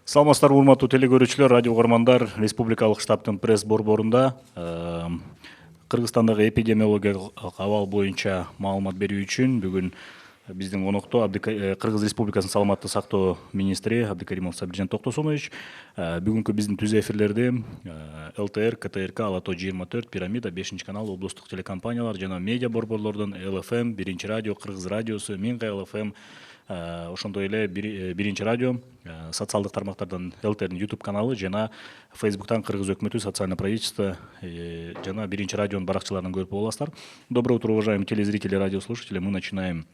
Саламатсыздар, урматтуу телекөрүүчүлөр, радио угармандар. Республикалык штабтын пресс борборунда Кыргызстандагы эпидемиологиялык абал боюнча маалымат берүү үчүн бүгүн биздин конокто Кыргыз Республикасынын саламаттык сактоо министри Абдыкаримов Сабиржан Токтосунович. Бүгүнкү биздин түз эфирлерди ЛТР, КТРК, Алато 24, Пирамида, 5 канал, облустук телекомпаниялар жана медиа борборлордон ЛФМ, Биринчи радио, Кыргыз радиосу, Минга ЛФМ, ошондой эле Биринчи радио, социалдык тармактардан ЛТРдин YouTube каналы жана Фейсбуктан Кыргыз өкмөтү, социальное правительство жана Биринчи радионун баракчаларынан көрүп аласыздар. Доброе утро, уважаемые телезрители и радиослушатели. Мы начинаем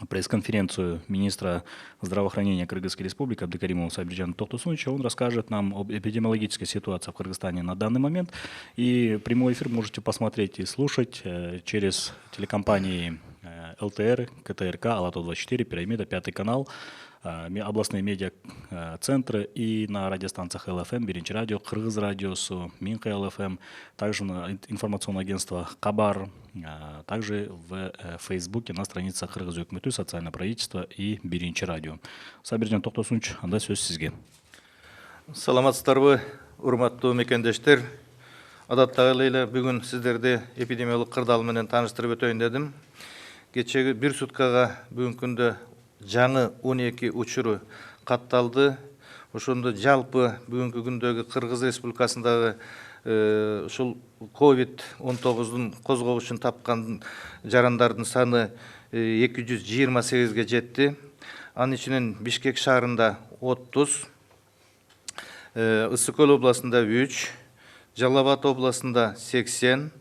пресс-конференцию министра здравоохранения Кыргызской Республики Абдыкаримова Сабиржана Токтосуновича. Он расскажет нам об эпидемиологической ситуации в Кыргызстане на данный момент. И прямой эфир можете посмотреть и слушать через телекомпании ЛТР, КТРК, Алато 24, Пирамида, 5 канал, областные медиа-центры и на радиостанциях ЛФМ, Биринчи радио, Кыргыз радиосу, Минка ЛФМ, также на информационное агентство Кабар, также в Фейсбуке на страницах Кыргыз өкмөтү, социальное правительство и Биринчи радио. Сабиржан Токтосунович, анда сөз сизге. Саламатсыздарбы, урматтуу мекендештер. Адаттагы эле бүгүн сиздерди эпидемиологик кырдаал менен тааныштырып өтөйүн дедим. Кечеги бир суткага бүгүнкү күндө жаңы 12 учуру катталды. Ошондо жалпы бүгүнкү күндөгү Кыргыз Республикасындагы ушул COVID-19 козгогучун тапкан жарандардын саны 228ге жетти. Анын ичинен Бишкек шаарында 30, Ысык Көл областында 3, Жалал Абад областында 80,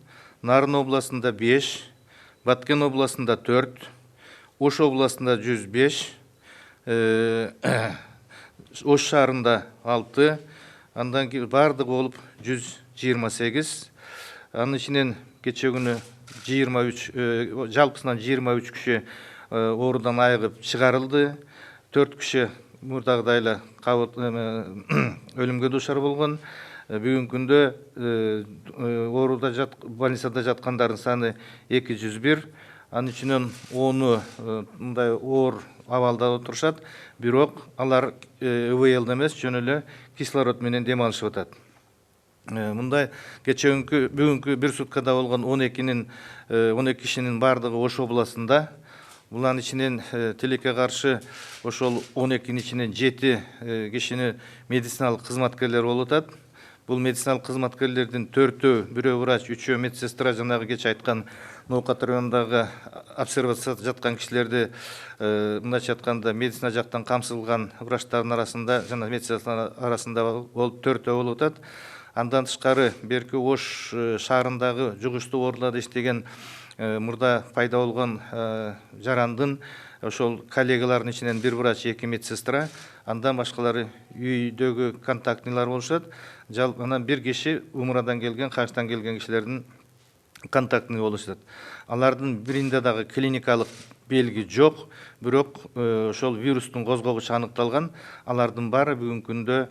Нарын областында 5, Баткен областында 4, Ош областында 105, Ош шаарында 6, андан кийин бардыгы болуп 128. Анын ичинен кече күнү 23, жалпысынан 23 киши оорудан айыгып чыгарылды. 4 киши мурдагыдай эле өлүмгө дуушар болгон. Бүгүнкү күндө ооруда больницада жаткандардын саны 201. Анын ичинен 10 мындай оор абалда отурушат, бирок алар ИВЛ эмес, жөн эле кислород менен дем алышып атат. Мындай бүгүнкү бир суткада болгон 12 кишинин бардыгы Ош областында. Булардын ичинен тилекке каршы ошол 12-нин ичинен 7 кишини медициналык кызматкерлер болуп атат. Бул медициналык кызматкерлердин 4-өө, бирөө врач, 3-өө медсестра, жанагы кече айткан Ноокат районундагы обсервацияда жаткан кишилерди мындайча айтканда медицина жактан камсыздалган врачтардын арасында жана медсестралар арасында болуп 4-өө болуп атат. Андан тышкары берки Ош шаарындагы жугуштуу ооруларда иштеген мурда пайда болгон жарандын ошол коллегалардын ичинен бир врач, 2 медсестра, андан башкалары үйдөгү контактныйлар болушат. Анан бир киши Умурадан келген, Качтан келген кишилердин контактный болушат. Алардын биринде дагы клиникалык белги жок, бирок ошол вирустун козгогучу аныкталган. Алардын баары бүгүнкү күндө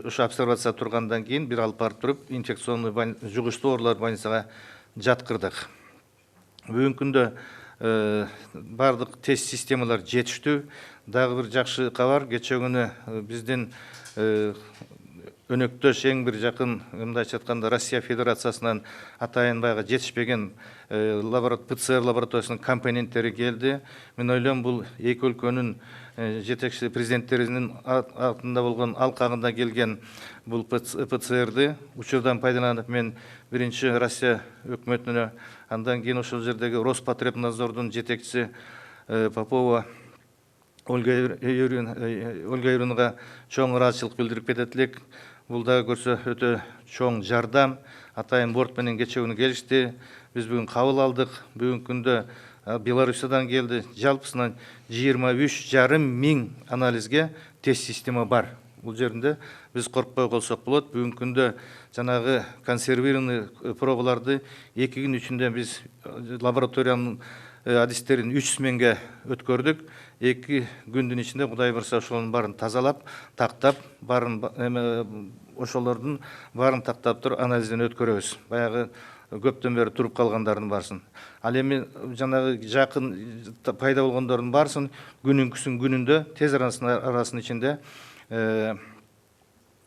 ошо обсервация тургандан кийин бир алып барып туруп инфекционный жугуштуу оорулар больницага жаткырдык. Бүгүнкү күндө бардык тест системалар жетиштүү. Дагы бир жакшы кабар, кече күнү биздин өнөктөш эң бир жакын мындайча айтканда Россия Федерациясынан атайын баягы жетишпеген ПЦР лабораториясынын компоненттери келди. Мен ойлойм, бул эки өлкөнүн жетекчи президенттеринин артында болгон алкагында келген бул ПЦРди учурдан пайдаланып мен биринчи Россия өкмөтүнө, андан кийин ошол жердеги Роспотребнадзордун жетекчиси Попова Ольга Юрьевнага чоң ыраазычылык билдирип кетет элек. Бул дагы көрсө өтө чоң жардам. Атайын борт менен кече күнү келишти. Биз бүгүн кабыл алдык. Бүгүнкү күндө Беларусиядан келди. Жалпысынан 23,5 миң анализге тест система бар. Бул жеринде биз коркпой колсок болот. Бүгүнкү күндө жанагы консервированный пробаларды 2 күн ичинде биз лабораториянын адистерин 300 миңге өткөрдүк. 2 күндүн ичинде Кудай бурса ошонун баарын тазалап, тактап, ошолордун баарын тактап туруп анализден өткөрөбүз. Баягы көптөн бери туруп калгандардын барсын. Ал эми жанагы жакын пайда болгондордун барсын күнүнкүсүн күнүндө тез арасынын ичинде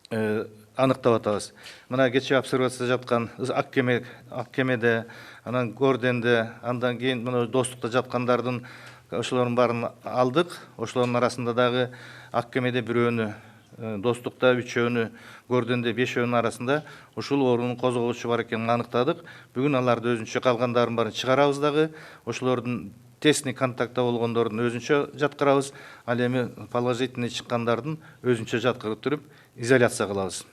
аныктап атабыз. Мына кече обсервация жаткан Аккемеде, анан Горденде, андан кийин мына Достукта жаткандардын ошолордун баарын алдык. Ошолордун арасында дагы Аккемеде бирөөнү, Достукта үчөөнү, Горденде бешөөнүн арасында ушул оорунун козголуучу бар экенин аныктадык. Бүгүн аларды өзүнчө калгандардын баарын чыгарабыз дагы. Ошолордун тесный контактта болгондордун өзүнчө жаткырабыз. Ал эми положительный чыккандардын өзүнчө жаткырып туруп изоляция кылабыз.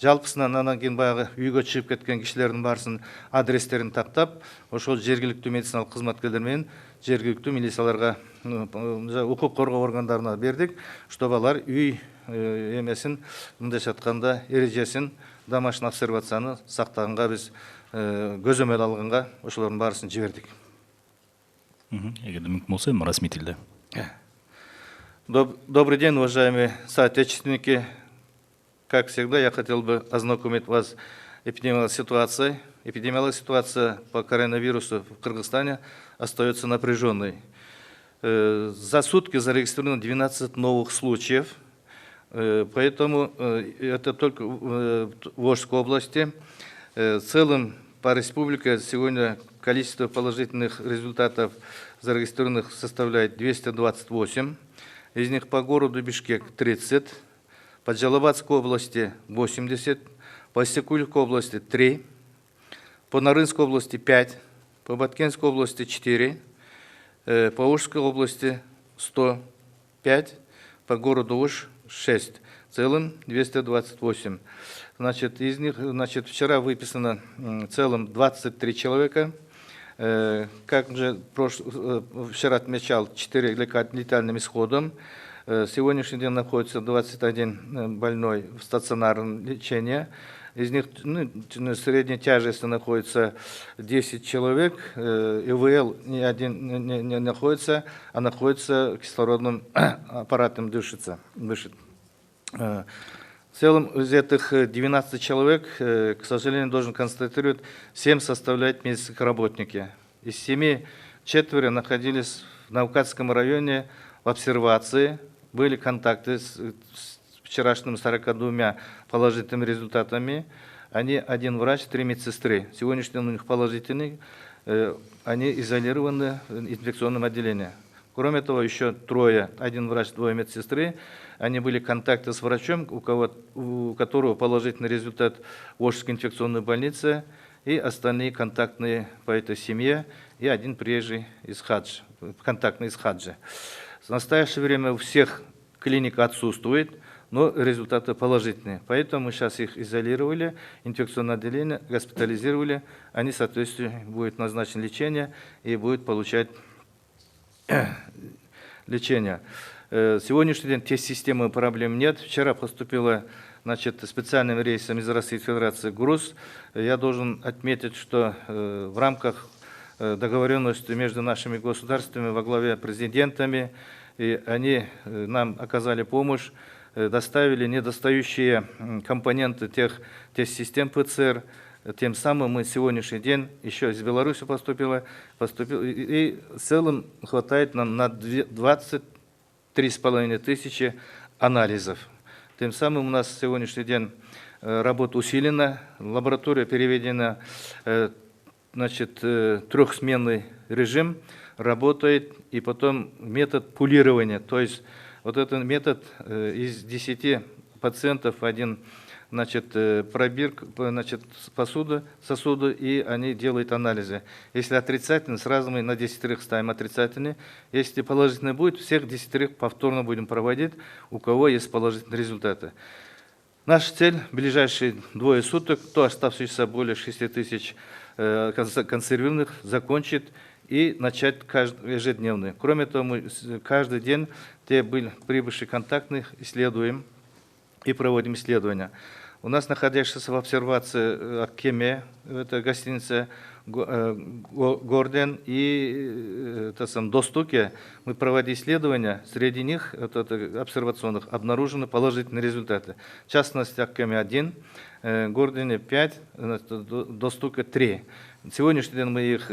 Жалпысынан анан кийин баягы үйгө чыгып кеткен кишилердин баарысын адрестерин тактап, ошол жергиликтүү медициналык кызматкерлер менен жергиликтүү милицияларга, укук коргоо органдарына бердик, чтобы алар үй эмесин, мындайча айтканда, эрежесин, домашний обсервацияны сактаганга биз көзөмөл алганга ошолордун баарысын жибердик. Эгерде мүмкүн болсо эми расмий тилде. Добрый день, уважаемые соотечественники. Как всегда, я хотел бы ознакомить вас эпидемиологической ситуацией. Эпидемиологическая ситуация по коронавирусу в Кыргызстане остается напряженной. За сутки зарегистрировано 12 новых случаев, поэтому это только в Волжской области. В целом по республике сегодня количество положительных результатов зарегистрированных составляет 228, из них по городу Бишкек 30, по Джалабадской области 80, по Иссыкульской области 3, по Нарынской области 5, по Баткенской области 4, по Волжской области 105, по городу Уж 6, в целом 228. Значит, из них, вчера выписано в целом 23 человека. Как уже вчера отмечал, 4 летальным исходом. Сегодняшний день находится 21 больной в стационарном лечении. Из них средней тяжести находится 10 человек. ИВЛ ни один не находится, а находится кислородным аппаратом дышит. В целом из этих 12 человек, к сожалению, должен констатировать, 7 составляют медицинские работники. Из 7 4 находились в Наукатском районе в обсервации. Были контакты с вчерашними 42 положительными результатами. Они 1 врач, 3 медсестры. Сегодняшний день у них положительный. Они изолированы в инфекционном отделении. Кроме того, еще 3, 1 врач, 2 медсестры. Они были контакты с врачом, у которого положительный результат в Волжской инфекционной больнице, и остальные контактные по этой семье, и 1 приезжий из Хаджи, контактный из Хаджи. В настоящее время у всех клиника отсутствует, но результаты положительные. Поэтому мы сейчас их изолировали, инфекционное отделение, госпитализировали. Они, соответственно, будет назначено лечение и будут получать лечение. Сегодняшний день тест-системы проблем нет. Вчера поступила специальным рейсом из Российской Федерации груз. Я должен отметить, что в рамках договоренности между нашими государствами во главе президентами, и они нам оказали помощь, доставили недостающие компоненты тех тест-систем ПЦР. Тем самым мы сегодняшний день еще из Беларуси поступило, и в целом хватает нам на 23,5 тысячи анализов. Тем самым у нас сегодняшний день работа усилена, лаборатория переведена, трехсменный режим работает, и потом метод пулирования, то есть вот этот метод из 10 пациентов 1 пробирка, сосуды, и они делают анализы. Если отрицательный, сразу мы на 10 ставим отрицательный. Если положительный будет, всех 10 повторно будем проводить, у кого есть положительные результаты. Наша цель в ближайшие 2 суток, то оставшиеся более 6 тысяч консервированных, закончить и начать ежедневные. Кроме того, мы каждый день те прибывшие контактных исследуем и проводим исследования. У нас находящийся в обсервации Аккеме, это гостиница Горден и Достуке, мы проводим исследования, среди них обсервационных обнаружены положительные результаты. В частности, Аккеме 1, Гордене 5, Достуке 3. Сегодняшний день мы их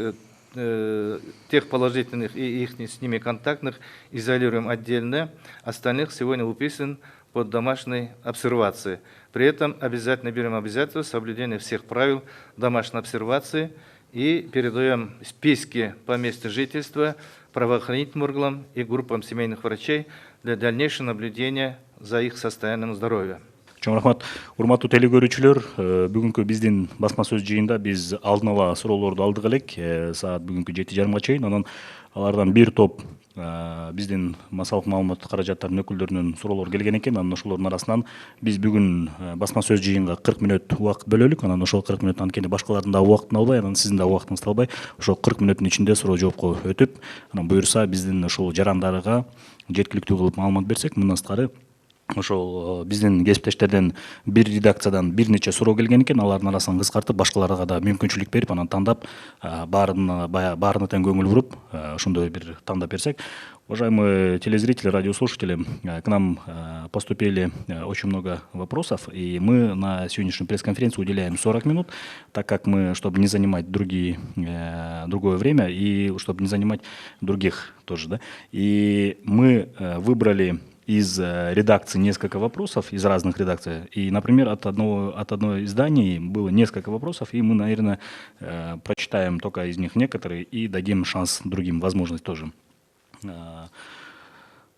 тех положительных и их с ними контактных изолируем отдельно, остальных сегодня выписан под домашней обсервацией. При этом обязательно берем обязательство соблюдения всех правил домашней обсервации и передаем списки по месту жительства правоохранительным органам и группам семейных врачей для дальнейшего наблюдения за их состоянием здоровья. Чоң рахмат. Урматтуу телекөрүүчүлөр, бүгүнкү биздин басма сөз жыйында биз алдын ала суроолорду алдык элек, саат бүгүнкү 7:30 чейин. Анан алардан бир топ биздин массалык маалымат каражаттарынын өкүлдөрүнүн суроолору келген экен. Анан ошолордун арасынан биз бүгүн басма сөз жыйынга 40 мүнөт убакыт бөлөлүк. Анан ошол 40 мүнөт анткени башкалардын да убактын албай, анан сиздин да убактыңызды албай, ошол 40 мүнөттүн ичинде суроо жоопко өтүп, анан буюрса биздин ошол жарандарга жеткиликтүү кылып маалымат берсек, мындан сырткары ошол биздин кесиптештерден бир редакциядан бир нече суроо келген экен, алардын арасын кыскартып, башкаларга да мүмкүнчүлүк берип, анан тандап, баарына тең көңүл буруп, ошондой бир тандап берсек. Уважаемые телезрители, радиослушатели, к нам поступили очень много вопросов, и мы на сегодняшнюю пресс-конференцию уделяем 40 минут, так как мы, чтобы не занимать другое время и чтобы не занимать других тоже, да, и мы выбрали из редакции несколько вопросов, из разных редакций. И, например, от одной издания было несколько вопросов, и мы, наверное, прочитаем только из них некоторые и дадим шанс другим, возможность тоже.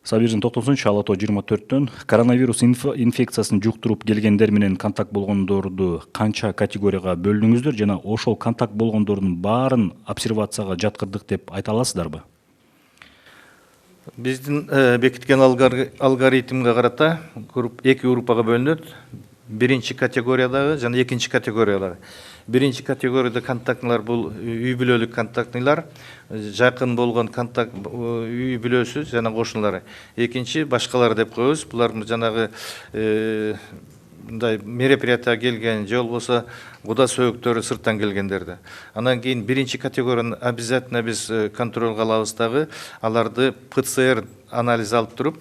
Сабиржан Токтосунович, Ала Тоо 24-төн коронавирус инфекциясын жуктуруп келгендер менен контакт болгондорду канча категорияга бөлдүңүздөр жана ошол контакт болгондордун баарын обсервацияга жаткырдык деп айта аласыздарбы? Биздин бекиткен алгоритмге карата эки группага бөлүнөт. Биринчи категориядагы жана экинчи категориядагы. Биринчи категорияда контактылар бул үй бүлөлүк контактылар, жакын болгон контакт үй бүлөсү жана кошуналары. Экинчи башкалар деп коебуз. Булар жанагы мындай мероприятияга келген же болбосо куда сөөктөрү сырттан келгендерди. Анан кийин биринчи категорияны обязательно биз контролго алабыз дагы, аларды ПЦР анализ алып туруп,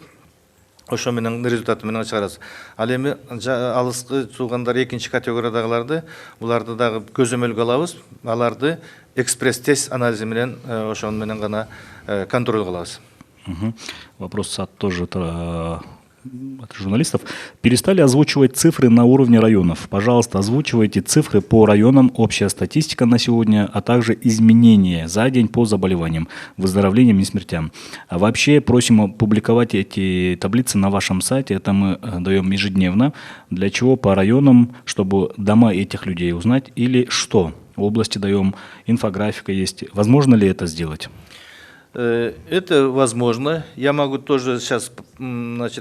ошо менен результаты менен чыгарабыз. Ал эми алыскы туугандар экинчи категориядагыларды, буларды дагы көзөмөлгө алабыз, аларды экспресс-тест анализи менен ошону менен гана контролго алабыз. Вопрос тоже от журналистов. Перестали озвучивать цифры на уровне районов. Пожалуйста, озвучивайте цифры по районам, общая статистика на сегодня, а также изменения за день по заболеваниям, выздоровлениям и смертям. А вообще просим публиковать эти таблицы на вашем сайте. Это мы даем ежедневно. Для чего? По районам, чтобы дома этих людей узнать. Или что? В области даем, инфографика есть. Возможно ли это сделать? Это возможно. Я могу тоже сейчас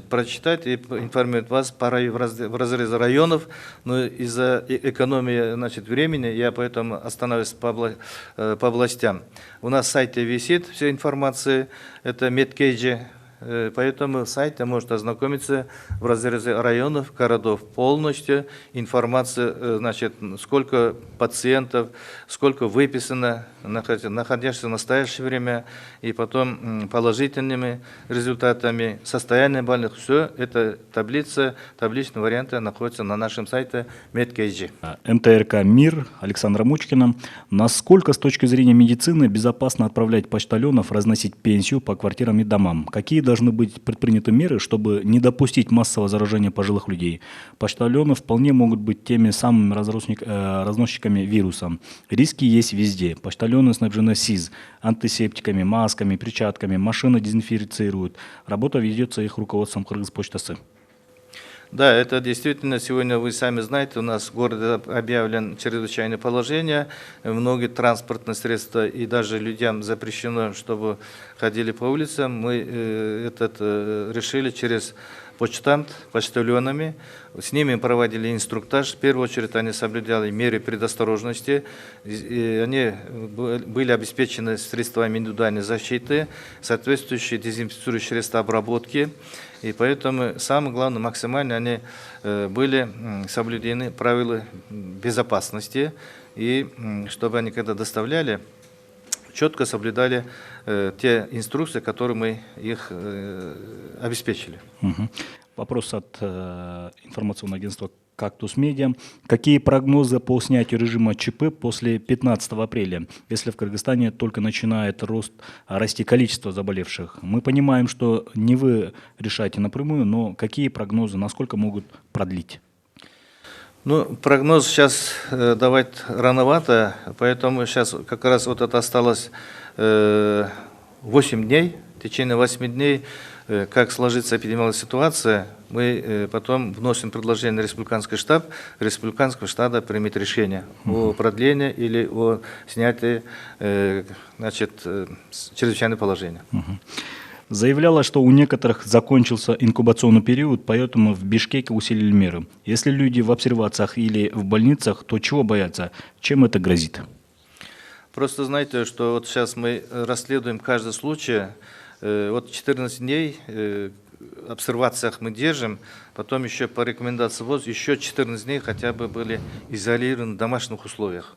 прочитать и информировать вас в разрезе районов, но из-за экономии времени я поэтому остановлюсь по областям. У нас в сайте висит вся информация, это Медкейджи, поэтому сайт может ознакомиться в разрезе районов, городов полностью. Информация, сколько пациентов, сколько выписано, находящихся в настоящее время, и потом положительными результатами, состояние больных. Все это табличные варианты находятся на нашем сайте Медкейджи. МТРК «Мир» Александра Мучкина. Насколько с точки зрения медицины безопасно отправлять почтальонов разносить пенсию по квартирам и домам? Какие должны быть предприняты меры, чтобы не допустить массового заражения пожилых людей? Почтальоны вполне могут быть теми самыми разносчиками вируса. Риски есть везде. Почтальоны снабжены СИЗ, антисептиками, масками, перчатками, машины дезинфицируют. Работа ведется их руководством Кыргызпочтасы. Да, это действительно сегодня, вы сами знаете, у нас в городе объявлен чрезвычайное положение, многие транспортные средства и даже людям запрещено, чтобы ходили по улицам. Мы решили через почтальонами, с ними проводили инструктаж. В первую очередь они соблюдали меры предосторожности, и они были обеспечены средствами индивидуальной защиты, соответствующие дезинфицирующие средства обработки. И поэтому самое главное, максимально они были соблюдены правила безопасности, и чтобы они когда доставляли, четко соблюдали те инструкции, которые мы их обеспечили. Вопрос от информационного агентства Кактус Медиа. Какие прогнозы по снятию режима ЧП после 15 апреля, если в Кыргызстане только начинает расти количество заболевших? Мы понимаем, что не вы решаете напрямую, но какие прогнозы, насколько могут продлить? Ну, прогноз сейчас давать рановато, поэтому сейчас как раз вот это осталось 8 дней. В течение 8 дней, как сложится эпидемиологическая ситуация, мы потом вносим предложение на республиканский штаб. Республиканского штаба примет решение о продлении или о снятии чрезвычайного положения. Заявлялось, что у некоторых закончился инкубационный период, поэтому в Бишкеке усилили меры. Если люди в обсервациях или в больницах, то чего боятся? Чем это грозит? Просто знаете, что вот сейчас мы расследуем каждый случай. Вот 14 дней в обсервациях мы держим, потом еще по рекомендации ВОЗ еще 14 дней хотя бы были изолированы в домашних условиях.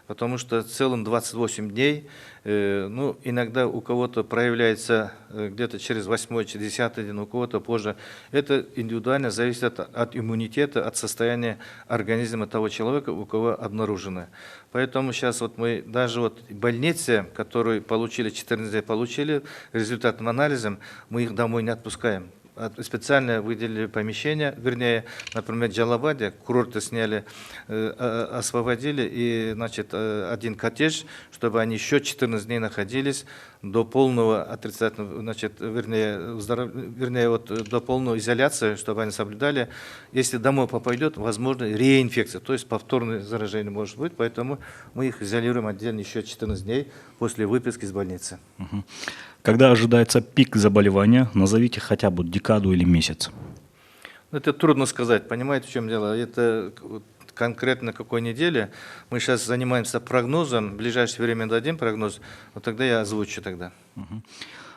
Потому что в целом 28 дней, ну, иногда у кого-то проявляется где-то через 8-10 день, у кого-то позже. Это индивидуально зависит от иммунитета, от состояния организма того человека, у кого обнаружено. Поэтому сейчас вот мы даже вот в больнице, которые получили 14 дней, получили результатом анализа, мы их домой не отпускаем. Специально выделили помещение, вернее, например, в Джалабаде курорты сняли, освободили, и, значит, один коттедж, чтобы они еще 14 дней находились до полного отрицательного, значит, вернее, вот до полной изоляции, чтобы они соблюдали. Если домой попадет, возможно, реинфекция, то есть повторное заражение может быть, поэтому мы их изолируем отдельно еще 14 дней после выписки из больницы. Когда ожидается пик заболевания, назовите хотя бы декаду или месяц. Это трудно сказать, понимаете, в чем дело? Это конкретно какой неделе. Мы сейчас занимаемся прогнозом, в ближайшее время дадим прогноз, вот тогда я озвучу тогда.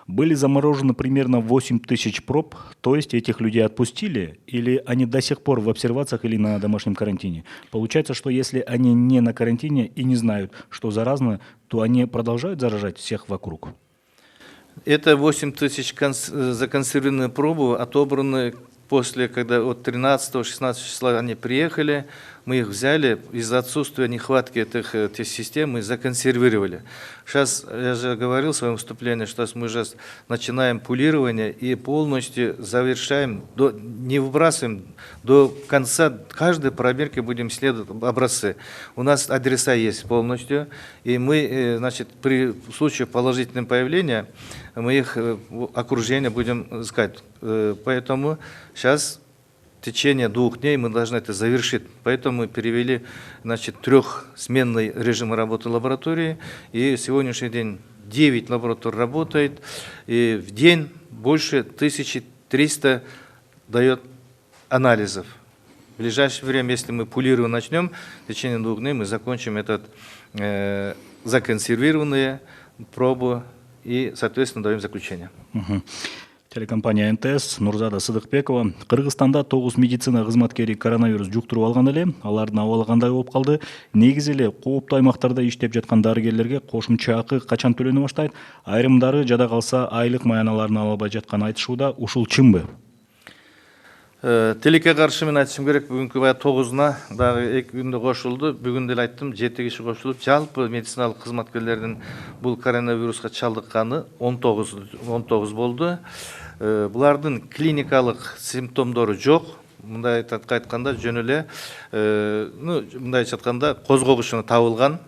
Были заморожены примерно 8 тысяч проб, то есть этих людей отпустили, или они до сих пор в обсервациях или на домашнем карантине? Получается, что если они не на карантине и не знают, что заразно, то они продолжают заражать всех вокруг? Это 8 тысяч законсервированные пробы, отобраны после, когда от 13-16 числа они приехали, мы их взяли, из-за отсутствия нехватки этих систем мы законсервировали. Сейчас, я же говорил в своем выступлении, что мы уже начинаем пулирование и полностью завершаем, не выбрасываем, до конца каждой пробирки будем исследовать образцы. У нас адреса есть полностью, и мы, значит, при случае положительного появления, мы их окружение будем искать. Поэтому сейчас в течение 2 дней мы должны это завершить. Поэтому мы перевели, значит, 3-сменный режим работы лаборатории. И сегодняшний день 9 лабораторий работает. И в день больше 1300 дает анализов. В ближайшее время, если мы пулирование начнем, в течение 2 дней мы закончим этот законсервированные пробы и, соответственно, даем заключение. Телекомпания НТС, Нурзада Сыдыкбекова. Кыргызстанда 9 медицина кызматкери коронавирус жуктуруп алган эле, алардын абалы кандай болуп калды? Негизи эле кооптуу аймактарда иштеп жаткан дарыгерлерге кошумча акы качан төлөнө баштайт? Айрымдары жада калса айлык маяналарын ала албай жатканын айтышууда, ушул чынбы? Тилекке каршы мен айтышым керек, бүгүнкү бая 9-уна дагы 2 күндө кошулду. Бүгүн деле айттым, 7 киши кошулуп, жалпы медициналык кызматкерлердин бул коронавируска чалдыкканы 19 болду. Булардын клиникалык симптомдору жок. Мындай айтканда жөн эле, мындайча айтканда козгогушуна табылган.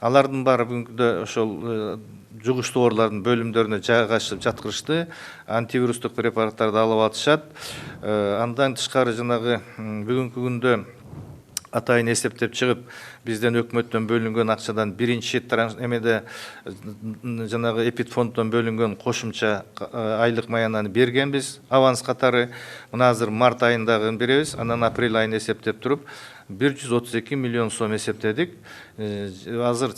Алардын баары бүгүнкүдө ошол жугуштуу оорулардын бөлүмдөрүнө жайгашып жаткырышты. Антивирустук препараттарды алып атышат. Андан тышкары жанагы бүгүнкү күндө атайын эсептеп чыгып, бизден өкмөттөн бөлүнгөн акчадан биринчи эмеде жанагы эпидфонддон бөлүнгөн кошумча айлык маянаны бергенбиз, аванс катары. Мына азыр март айындагы беребиз, анан апрель айын эсептеп туруп 132 миллион сом эсептедик. Азыр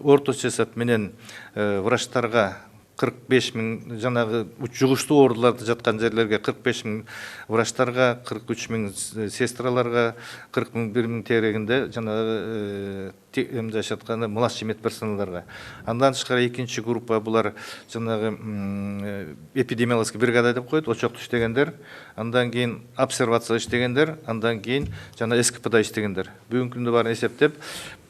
орточо эсеп менен врачтарга 45 миң, жанагы жугуштуу ооруларда жаткан жерлерге 45 миң врачтарга, 43 миң сестраларга, 40 миң 1 миң терегинде жанагы эмне атканда младший медперсоналдарга. Андан тышкары экинчи группа булар жанагы эпидемиологический бригада деп коет, очокто иштегендер, андан кийин обсервация иштегендер, андан кийин жана СКПда иштегендер. Бүгүнкү күндө баарын эсептеп,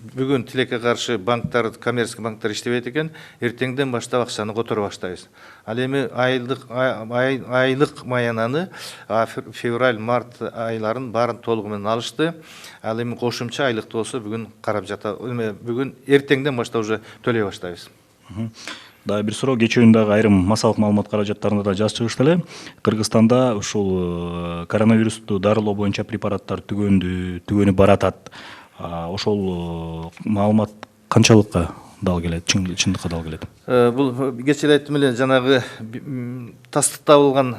бүгүн тилекке каршы банктар, коммерческий банктар иштебейт экен, эртеңден баштап акчаны которо баштайбыз. Ал эми айлык маянаны февраль, март айларын баарын толугу менен алышты. Ал эми кошумча айлыкты болсо бүгүн карап жата, бүгүн эртеңден баштап уже төлөй баштайбыз. Дагы бир суроо, кечээ дагы айрым массалык маалымат каражаттарында да жазып чыгышты эле. Кыргызстанда ушул коронавирусту дарылоо боюнча препараттар түгөнүп баратат. Ошол маалымат канчалыкка дал келет, чындыкка дал келет? Бул кечээ айттым эле, жанагы тастыкталган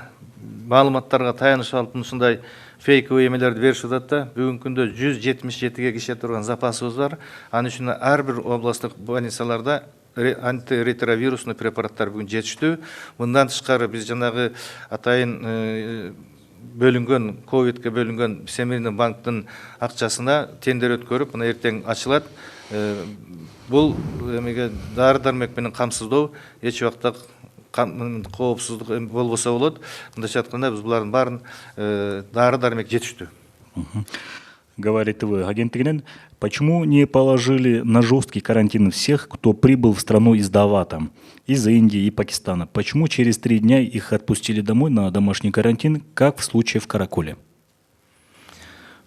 маалыматтарга таянышып алып ушундай фейковый эмелерди беришип атат да. Бүгүнкү күндө 177ге кише турган запасыбыз бар. Анын үчүн ар бир областтык больницаларда антиретровирусный препараттар бүгүн жетиштүү. Мындан тышкары биз жанагы атайын бөлүнгөн, ковидке бөлүнгөн Всемирный банктын акчасына тендер өткөрүп, мына эртең ачылат. Бул эмеге дары-дармек менен камсыздоо эч убакта коопсуздук болбосо болот. Мындайча айтканда биз булардын баарын дары-дармек жетиштүү. Говорит ТВ агенттигинен, почему не положили на жесткий карантин всех, кто прибыл в страну издавата, из Индии и Пакистана? Почему через 3 дня их отпустили домой на домашний карантин, как в случае в Караколе?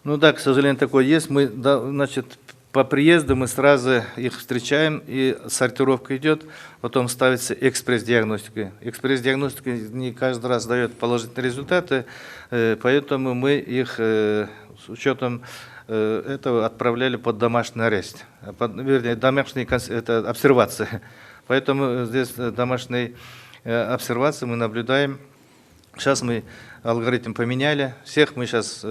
Ну да, к сожалению, такое есть. Мы, значит, по приезду мы сразу их встречаем, и сортировка идет, потом ставится экспресс-диагностика. Экспресс-диагностика не каждый раз дает положительные результаты, поэтому мы их с учетом этого отправляли под домашний арест, вернее, домашний это обсервация. Поэтому здесь домашней обсервации мы наблюдаем. Сейчас мы алгоритм поменяли. Всех мы сейчас,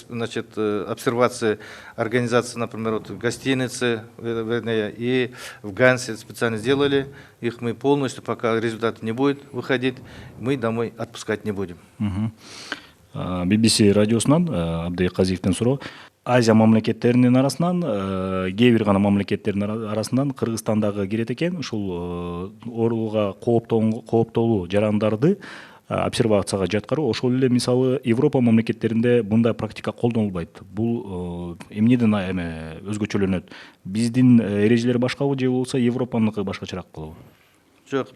значит, обсервации организации, например, вот в гостинице, вернее, и в Гансе специально сделали. Их мы полностью, пока результат не будет выходить, мы домой отпускать не будем. BBC радиосунан Абдай Казиевден суроо. Азия мамлекеттеринин арасынан, кээ бир гана мамлекеттердин арасынан Кыргызстандагы кирет экен. Ушул ооруга кооптолуу жарандарды обсервацияга жаткыруу. Ошол эле мисалы Европа мамлекеттеринде мындай практика колдонулбайт. Бул эмнеден өзгөчөлөнөт? Биздин эрежелер башкабы же болбосо Европаныкы башкачараак болобу? Жок,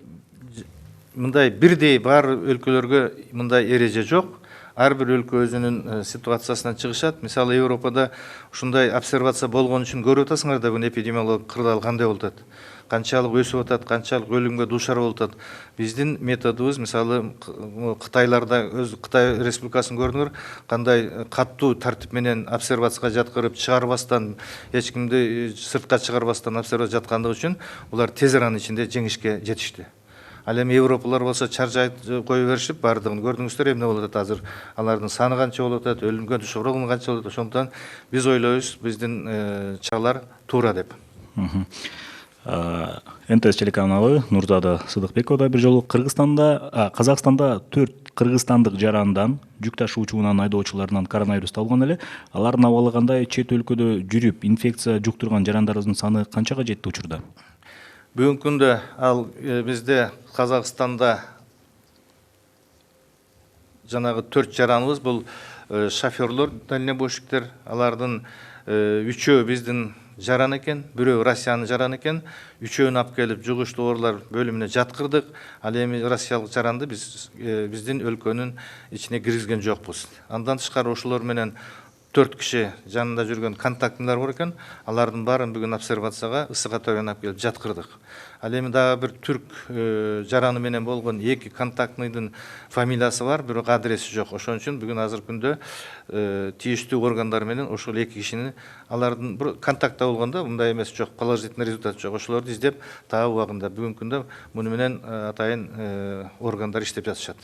мындай бирдей бар өлкөлөргө мындай эреже жок. Ар бир өлкө өзүнүн ситуациясынан чыгышат. Мисалы Европада ушундай обсервация болгон үчүн көрүп атасыңар да, бүгүн эпидемиологиялык кырдаал кандай болуп атат. Канчалык өсүп атат, канчалык өлүмгө дуушар болуп атат. Биздин методубуз, мисалы Кытайларда, өз Кытай Республикасын көрдүңөр, кандай каттуу тартип менен обсервацияга жаткырып, чыгарбастан, эч кимди сыртка чыгарбастан обсервация жаткандыгы үчүн булар тез аранын ичинде жеңишке жетишти. Ал эми Европалар болсо чаржай кое беришип, бардыгын көрдүңүздөр, эмне болуп атат азыр. Алардын саны канча болуп атат, өлүмгө дуушар болгон канча болуп атат. Ошондуктан биз ойлойбуз, биздин чалар туура деп. НТС телеканалы Нурзада Сыдыкбекова бир жолу Казакстанда 4 кыргызстандык жарандан жүк ташуучунан айдоочуларынан коронавирус табылган эле. Алардын абалы чет өлкөдө жүрүп инфекция жуктурган жарандардын саны канчага жетти учурда? Бүгүнкү күндө ал бизде Казакстанда жанагы 4 жараныбыз, бул шоферлор, дальнобойщиктер, алардын 3-өө биздин жаран экен, бирөө Россиянын жаран экен, 3-өөнү алып келип жугуштуу оорулар бөлүмүнө жаткырдык. Ал эми россиялык жаранды биздин өлкөнүн ичине киргизген жокпуз. Андан тышкары ошолор менен 4 киши жанында жүргөн контактылар бар экен. Алардын баарын бүгүн обсервацияга ысык атөөнү алып келип жаткырдык. Ал эми дагы бир түрк жараны менен болгон 2 контактныйдын фамилиясы бар, бирок адреси жок. Ошон үчүн бүгүн азыркы күндө тийиштүү органдар менен ошол 2 кишини, алардын контактта болгондо мындай эмес жок, положительный результат жок. Ошолорду издеп таап убагында бүгүнкү күндө муну менен атайын органдар иштеп жатышат.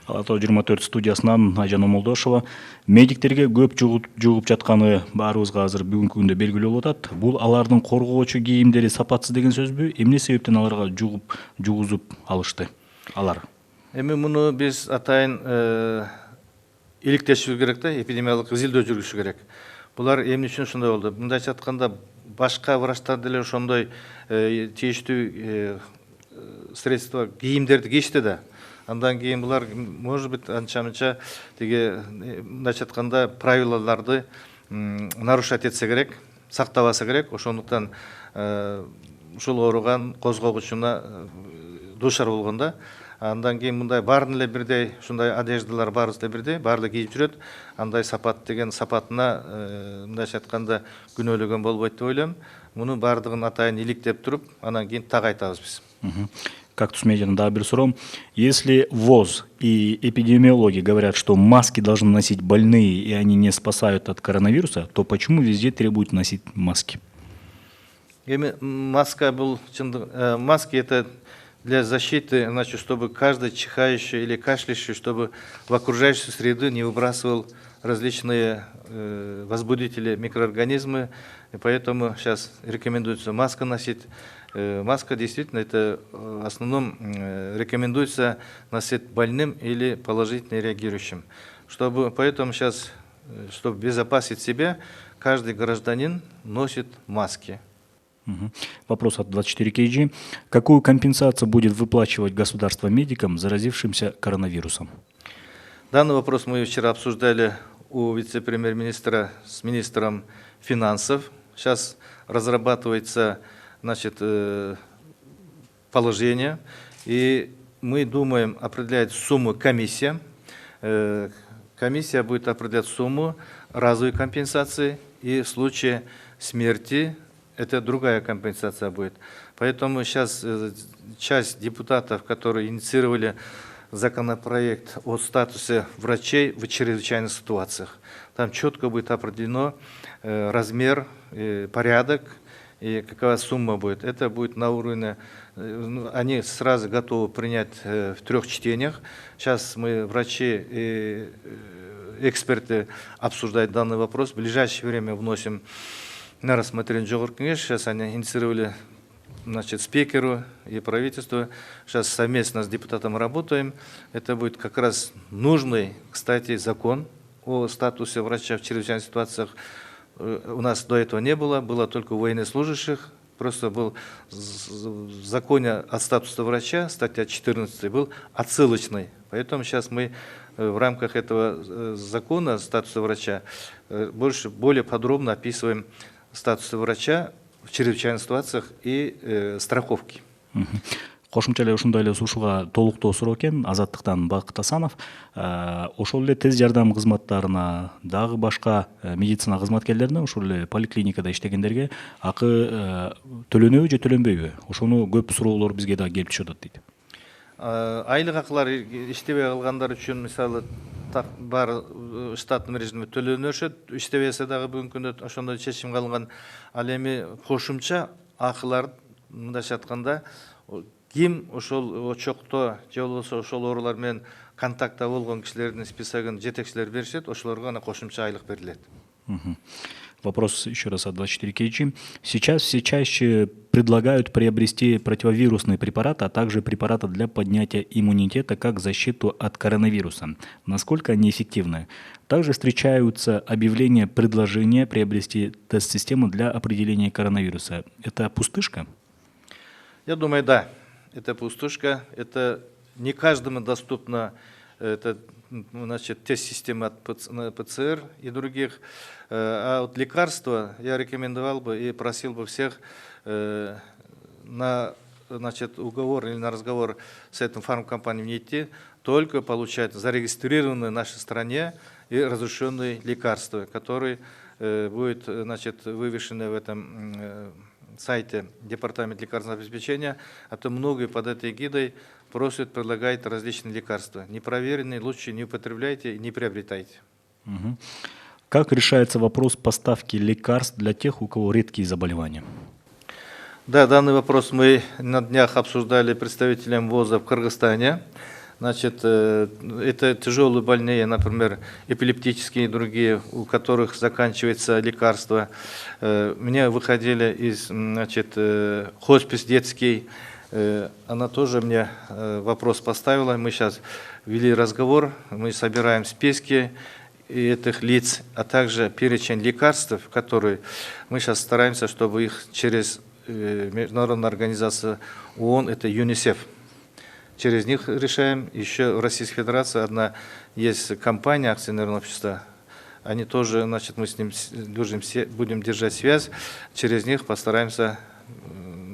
Ала Тоо 24 студиясынан Айжан Омолдошова. Медиктерге көп жугуп жатканы баарыбызга азыр бүгүнкү күндө белгилүү болуп атат. Бул алардын коргоочу кийимдери сапатсыз деген сөзбү? Эмне себептен аларга жугузуп алышты алар? Эми муну биз атайын иликтешибиз керек да, эпидемиологик изилдөө жүргүзүш керек. Булар эмне үчүн ушундай болду? Мындайча айтканда, башка врачтар деле ошондой тийиштүү средства кийимдерди кийишти да. Андан кийин булар может быть анча мынча тиги мындайча айтканда правилаларды нарушать этсе керек, сактабаса керек. Ошондуктан ушул ооруган козгогучуна дуушар болгондо андан кийин мындай баарын эле бирдей ушундай одеждалар баарыбыз да бирдей, баары кийип жүрөт. Андай сапат деген сапатына мындайча айтканда күнөөлөгөн болбойт деп ойлойм. Муну баардыгын атайын иликтеп туруп, анан кийин так айтабыз биз. Как Тусмедина, да, Берсуром. Если ВОЗ и эпидемиологи говорят, что маски должны носить больные и они не спасают от коронавируса, то почему везде требуют носить маски? Маска был, маски это для защиты, значит, чтобы каждый чихающий или кашляющий, чтобы в окружающую среду не выбрасывал различные возбудители, микроорганизмы. И поэтому сейчас рекомендуется маска носить. Маска действительно это в основном рекомендуется носить больным или положительно реагирующим. Поэтому сейчас, чтобы обезопасить себя, каждый гражданин носит маски. Вопрос от 24 КГ. Какую компенсацию будет выплачивать государство медикам, заразившимся коронавирусом? Данный вопрос мы вчера обсуждали у вице-премьер-министра с министром финансов. Сейчас разрабатывается, значит, положение, и мы думаем определять сумму комиссия. Комиссия будет определять сумму разовой компенсации, и в случае смерти это другая компенсация будет. Поэтому сейчас часть депутатов, которые инициировали законопроект о статусе врачей в чрезвычайных ситуациях, там четко будет определено размер, порядок и какая сумма будет. Это будет на уровне, они сразу готовы принять в 3 чтениях. Сейчас мы, врачи и эксперты, обсуждают данный вопрос. В ближайшее время вносим на рассмотрение Жогорку Кеңеш. Сейчас они инициировали, значит, спикеру и правительству. Сейчас совместно с депутатом работаем. Это будет как раз нужный, кстати, закон о статусе врача в чрезвычайных ситуациях. У нас до этого не было, было только у военнослужащих. Просто был в законе о статусе врача, статья 14, был отсылочный. Поэтому сейчас мы в рамках этого закона статуса врача более подробно описываем статус врача в чрезвычайных ситуациях и страховки. Кошумча эле ушундай эле сушуга толуктоо суроо экен Азаттыктан Бакыт Асанов. Ошол эле тез жардам кызматтарына, дагы башка медицина кызматкерлерине, ошол эле поликлиникада иштегендерге акы төлөнөбү же төлөнбөйбү? Ошону көп суроолор бизге да келип түшүп атат дейт. Айлык акылар иштебей калгандар үчүн мисалы бар штаттын режимде төлөнүшөт, иштебесе дагы бүгүнкү күндө ошондой чечим калган. Ал эми кошумча акылар мындайча айтканда ким ошол очокто же болбосо ошол оорулар менен контактта болгон кишилердин списогун жетекчилер беришет, ошолорго ана кошумча айлык берилет. Вопрос еще раз от 24 КГ. Сейчас все чаще предлагают приобрести противовирусные препараты, а также препараты для поднятия иммунитета как защиту от коронавируса. Насколько они эффективны? Также встречаются объявления предложения приобрести тест-систему для определения коронавируса. Это пустышка? Я думаю, да. Это пустышка. Это не каждому доступно. Это, значит, тест-системы от ПЦР и других. А вот лекарства я рекомендовал бы и просил бы всех на, значит, уговор или на разговор с этой фармкомпанией не идти, только получать зарегистрированные в нашей стране и разрешенные лекарства, которые будут, значит, вывешены в этом сайте Департамента лекарственного обеспечения, а то многие под этой эгидой просят, предлагают различные лекарства. Непроверенные лучше не употребляйте и не приобретайте. Как решается вопрос поставки лекарств для тех, у кого редкие заболевания? Да, данный вопрос мы на днях обсуждали представителям ВОЗа в Кыргызстане. Значит, это тяжелые больные, например, эпилептические и другие, у которых заканчивается лекарство. Мне выходили из, значит, хоспис детский, она тоже мне вопрос поставила. Мы сейчас вели разговор, мы собираем списки этих лиц, а также перечень лекарств, которые мы сейчас стараемся, чтобы их через международную организацию ООН, это ЮНИСЕФ, через них решаем. Еще в Российской Федерации одна есть компания, акционерное общество, они тоже, значит, мы с ним будем держать связь, через них постараемся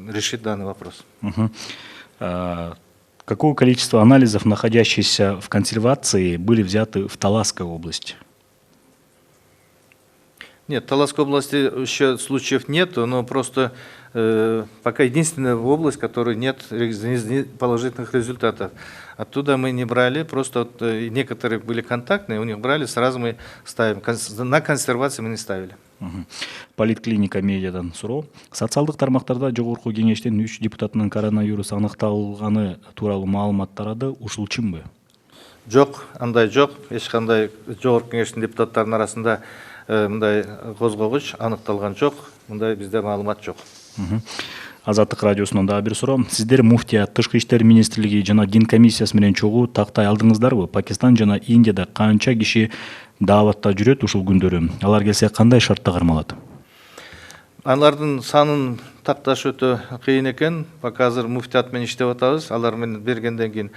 решить данный вопрос. Какое количество анализов, находящихся в консервации, были взяты в Таласской области? Нет, в Таласской области еще случаев нет, но просто пока единственная область, в которой нет положительных результатов. Оттуда мы не брали, просто вот, некоторые были контактные, у них брали, сразу мы ставим. На консервацию мы не ставили. Политклиника медиадан суроо. Социалдык тармактарда жогорку кеңештин 3 депутатынын коронавирус аныкталганы тууралуу маалымат тарады. Ушул чынбы? Жок, андай жок. Эч кандай жогорку кеңештин депутаттарынын арасында мындай козгогуч аныкталган жок. Мындай бизде маалымат жок. Азаттык радиосунан дагы бир суроо. Сиздер муфтият, Тышкы иштер министрлиги жана Дин комиссиясы менен чогуу тактай алдыңыздарбы? Пакистан жана Индияда канча киши дааватта жүрөт ушул күндөрү? Алар келсе кандай шартта кармалат? Алардын санын такташ өтө кыйын экен. Пока азыр муфтият менен иштеп атабыз. Алар менен бергенден кийин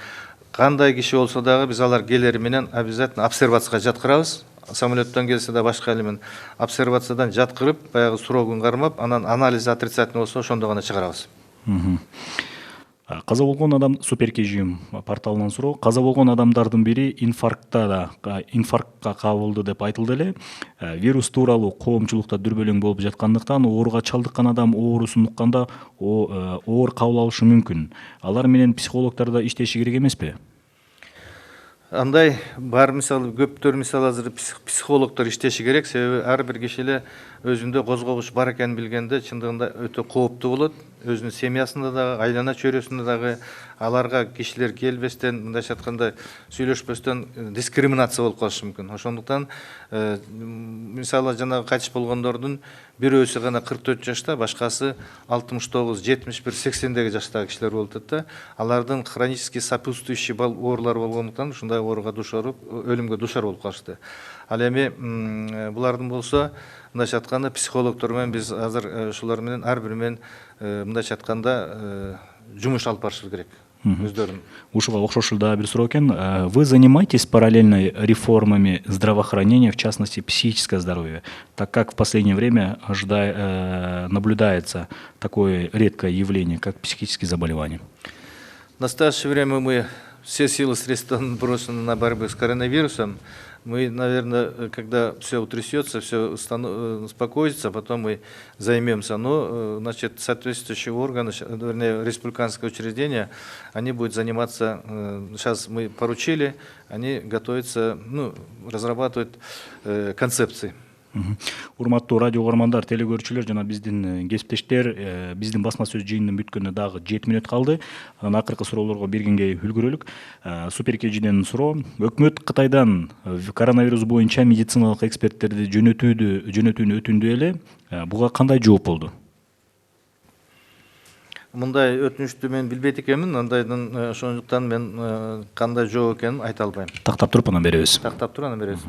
кандай киши болсо дагы биз алар келери менен обязательно обсервацияга жаткырабыз. Самолеттон келсе да башка эле менен обсервациядан жаткырып, баягы суроогун кармап, анан анализ отрицательный болсо ошондо гана чыгарабыз. Каза болгон адам Суперкежим порталынан суроо. Каза болгон адамдардын бири инфарктка кабылды деп айтылды эле. Вирус тууралуу коомчулукта дүрбөлөң болуп жаткандыктан ооруга чалдыккан адам оорусун укканда оор кабыл алышы мүмкүн. Алар менен психологдор да иштеши керек эмеспи? Андай бар, мисалы көптөр мисалы азыр психологдор иштеши керек, себеби ар бир киши эле өзүндө козгогуч бар экенин билгенде чындыгында өтө кооптуу болот. Өзүнүн семьясында дагы, айлана чөйрөсүндө дагы аларга кишилер келбестен, мындайча айтканда сүйлөшпөстөн дискриминация болуп калышы мүмкүн. Ошондуктан мисалы жанагы кайтыш болгондордун бирөөсү гана 44 жашта, башкасы 69, 71, 80 жаштагы кишилер болуп атат да. Алардын хронический сопутствующий оорулар болгондуктан ушундай ооруга душар болуп, өлүмгө душар болуп калышты. Ал эми булардын болсо, мындайча айтканда психологдор менен биз азыр ушулар менен ар бири менен мындайча айтканда жумуш алып барышыбыз керек. Ушуга окшош дагы бир суроо экен. Вы занимаетесь параллельно реформами здравоохранения, в частности психическое здоровье, так как в последнее время наблюдается такое редкое явление, как психические заболевания? В настоящее время мы все силы средства брошены на борьбу с коронавирусом. Мы, наверное, когда все утрясется, все успокоится, потом мы займемся. Но, значит, соответствующие органы, вернее, республиканское учреждение, они будут заниматься, сейчас мы поручили, они готовятся, разрабатывают концепции. Урматтуу радио угармандар, телекөрүүчүлөр жана биздин кесиптештер, биздин басма сөз жыйынынын бүткөнүнө дагы 7 мүнөт калды. Анан акыркы суроолорго бергенге үлгүрөлүк. Суперкежиден суроо. Өкмөт Кытайдан коронавирус боюнча медициналык эксперттерди жөнөтүүнү өтүндү эле. Буга кандай жооп болду? Мындай өтүнүштү мен билбейт экенмин, андайдын ошондуктан мен кандай жооп экенин айта албайм. Тактап туруп анан беребиз. Тактап туруп анан беребиз.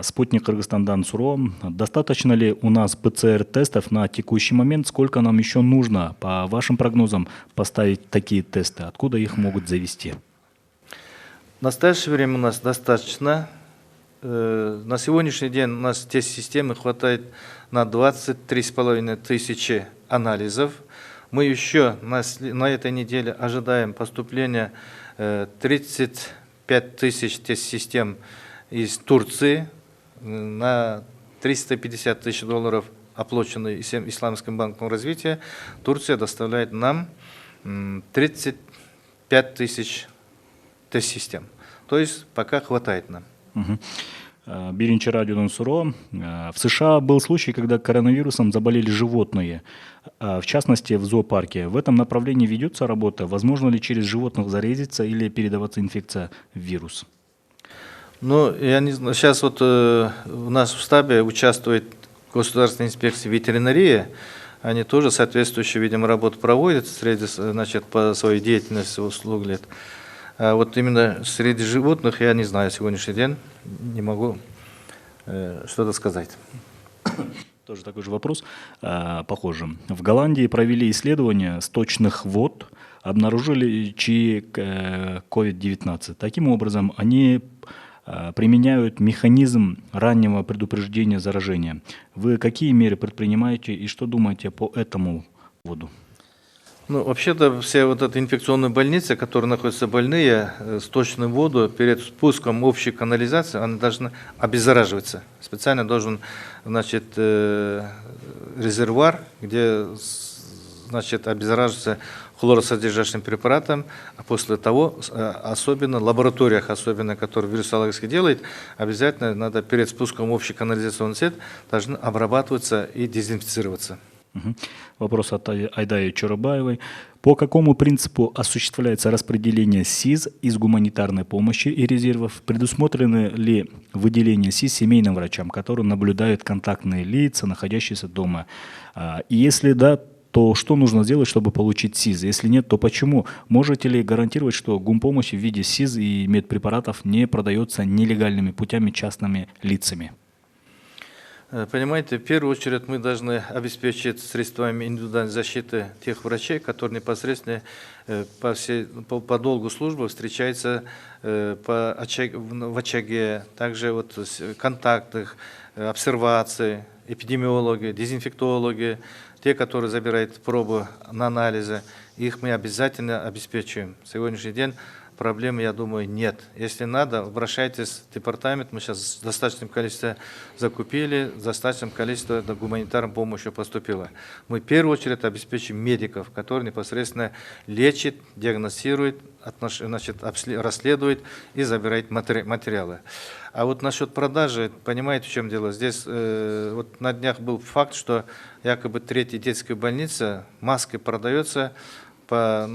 Спутник Кыргызстандан суроо. Достаточно ли у нас ПЦР-тестов на текущий момент? Сколько нам еще нужно, по вашим прогнозам, поставить такие тесты? Откуда их могут завести? В настоящее время у нас достаточно. На сегодняшний день у нас тест-системы хватает на 23,5 тысячи анализов. Мы еще на этой неделе ожидаем поступления 35 тысяч тест-систем из Турции, на 350 тысяч долларов, оплаченные Исламским банком развития. Турция доставляет нам 35 тысяч тест-систем. То есть пока хватает нам. Биринчи радиодон суроо. В США был случай, когда коронавирусом заболели животные, в частности в зоопарке. В этом направлении ведется работа. Возможно ли через животных заразиться или передаваться инфекция в вирус? Ну, я не знаю, сейчас вот у нас в штабе участвует Государственная инспекция ветеринарии, они тоже соответствующую, видимо, работу проводят, значит, по своей деятельности услуг лет. А вот именно среди животных я не знаю сегодняшний день, не могу что-то сказать. Тоже такой же вопрос, похоже. В Голландии провели исследование сточных вод, обнаружили COVID-19. Таким образом, они применяют механизм раннего предупреждения заражения. Вы какие меры предпринимаете и что думаете по этому поводу? Ну, вообще-то все вот эти инфекционные больницы, которые находятся больные, сточную воду перед спуском общей канализации, она должна обеззараживаться. Специально должен, значит, резервуар, где, значит, обеззараживается хлоросодержащим препаратом, а после того, особенно в лабораториях, особенно, которые вирусологически делают, обязательно надо перед спуском общей канализационной сети должны обрабатываться и дезинфицироваться. Вопрос от Айдаи Чорабаевой. По какому принципу осуществляется распределение СИЗ из гуманитарной помощи и резервов? Предусмотрены ли выделение СИЗ семейным врачам, которые наблюдают контактные лица, находящиеся дома? И если да, то что нужно сделать, чтобы получить СИЗ? Если нет, то почему? Можете ли гарантировать, что гумпомощь в виде СИЗ и медпрепаратов не продается нелегальными путями частными лицами? Понимаете, в первую очередь мы должны обеспечить средствами индивидуальной защиты тех врачей, которые непосредственно по долгу службы встречаются в очаге, также вот контактных, обсервации, эпидемиологи, дезинфектологи, те, которые забирают пробы на анализы, их мы обязательно обеспечиваем. В сегодняшний день проблем, я думаю, нет. Если надо, обращайтесь в департамент. Мы сейчас достаточное количество закупили, достаточное количество гуманитарной помощи поступило. Мы в первую очередь обеспечим медиков, которые непосредственно лечат, диагностируют, значит, расследуют и забирают материалы. А вот насчет продажи, понимаете, в чем дело? Здесь вот на днях был факт, что якобы третья детская больница, маски продается по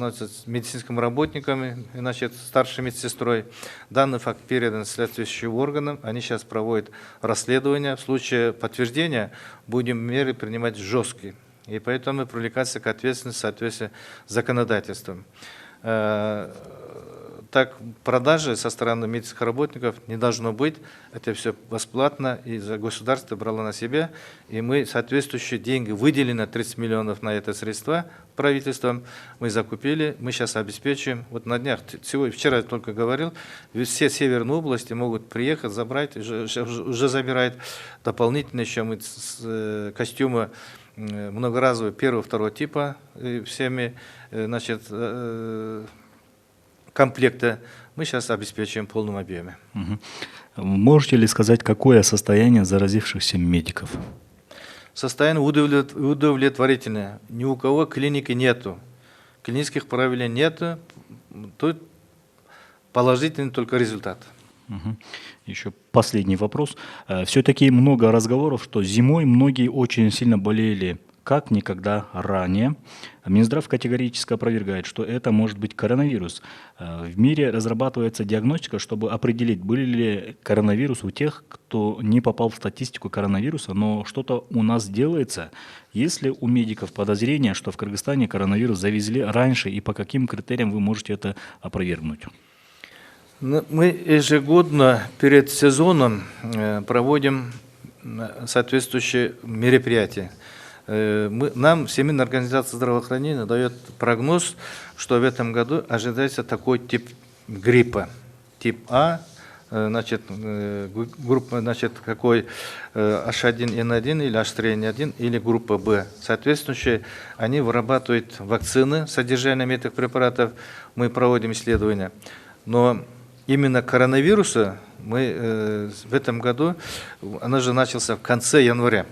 медицинским работникам, значит, старшей медсестрой. Данный факт передан следствующим органам. Они сейчас проводят расследование. В случае подтверждения будем меры принимать жесткие. И поэтому привлекаться к ответственности в соответствии с законодательством. Так, продажи со стороны медицинских работников не должно быть. Это все бесплатно, и за государство брало на себя. И мы соответствующие деньги выделено 30 миллионов на это средства правительством. Мы закупили, мы сейчас обеспечиваем. Вот на днях, вчера я только говорил, все северные области могут приехать, забрать, уже забирают дополнительно еще мы костюмы многоразовые первого, второго типа всеми, значит, комплекта мы сейчас обеспечиваем в полном объеме. Можете ли сказать, какое состояние заразившихся медиков? Состояние удовлетворительное. Ни у кого клиники нету. Клинических проявлений нету. Тут положительный только результат. Еще последний вопрос. Все-таки много разговоров, что зимой многие очень сильно болели, как никогда ранее. Минздрав категорически опровергает, что это может быть коронавирус. В мире разрабатывается диагностика, чтобы определить, были ли коронавирус у тех, кто не попал в статистику коронавируса, но что-то у нас делается. Есть ли у медиков подозрение, что в Кыргызстане коронавирус завезли раньше, и по каким критериям вы можете это опровергнуть? Мы ежегодно перед сезоном проводим соответствующие мероприятия. Нам Всемирная организация здравоохранения дает прогноз, что в этом году ожидается такой тип гриппа. Тип А, значит, группа, значит, какой H1N1 или H3N1 или группа Б. Соответствующие, они вырабатывают вакцины с содержанием этих препаратов. Мы проводим исследования. Но именно коронавируса мы в этом году, она же начался в конце января.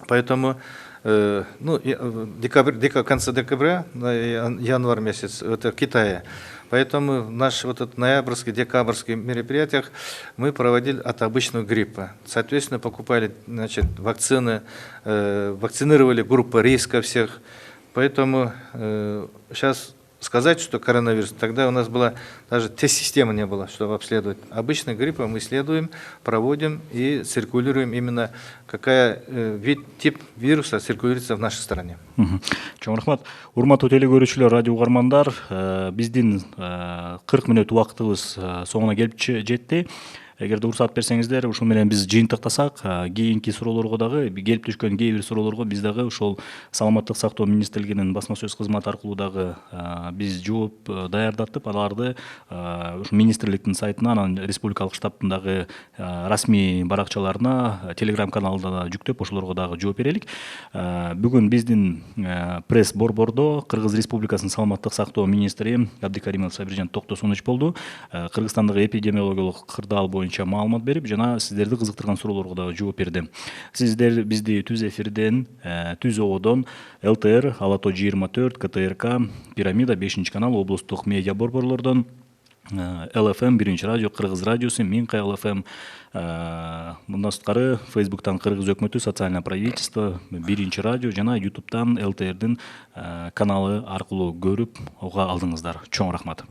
Поэтому ну, в конце декабря, январь месяц, это в Китае. Поэтому в наших вот ноябрьских, декабрьских мероприятиях мы проводили от обычного гриппа. Соответственно, покупали, значит, вакцины, вакцинировали группы риска всех. Поэтому сейчас сказать, что коронавирус, тогда у нас была даже тест-система не было, чтобы обследовать. Обычный грипп мы исследуем, проводим и циркулируем именно какая тип вируса циркулируется в нашей стране. Чоң рахмат. Урматтуу телекөрүүчүлөр, радио угармандар, биздин 40 мүнөт убактыбыз соңуна келип жетти. Эгерде уруксат берсеңиздер, ушул менен биз жыйынтыктасак, кийинки суроолорго дагы, келип түшкөн кээ бир суроолорго биз дагы ушул Саламаттык сактоо министрлигинин басма сөз кызматы аркылуу дагы биз жооп даярдатып, аларды ушул министрликтин сайтына, анан республикалык штабтын дагы расмий баракчаларына, телеграм каналына да жүктөп, ошолорго дагы жооп берелик. Бүгүн биздин пресс борбордо Кыргыз Республикасынын Саламаттык сактоо министри Абдикаримов Сабиржан Токтосунович болду. Кыргызстандагы эпидемиологиялык кырдаал боюнча маалымат берип, жана сиздерди кызыктырган суроолорго дагы жооп берди. Сиздер бизди түз эфирден, түз ободон ЛТР, Алато 24, КТРК, Пирамида 5 канал, облустук медиа борборлордон ЛФМ 1 радио, Кыргыз радиосу, Минкай ЛФМ, мындан сырткары Фейсбуктан Кыргыз өкмөтү, социальное правительство 1 радио жана ютубтан ЛТРдин каналы аркылуу көрүп уга алдыңыздар. Чоң рахмат.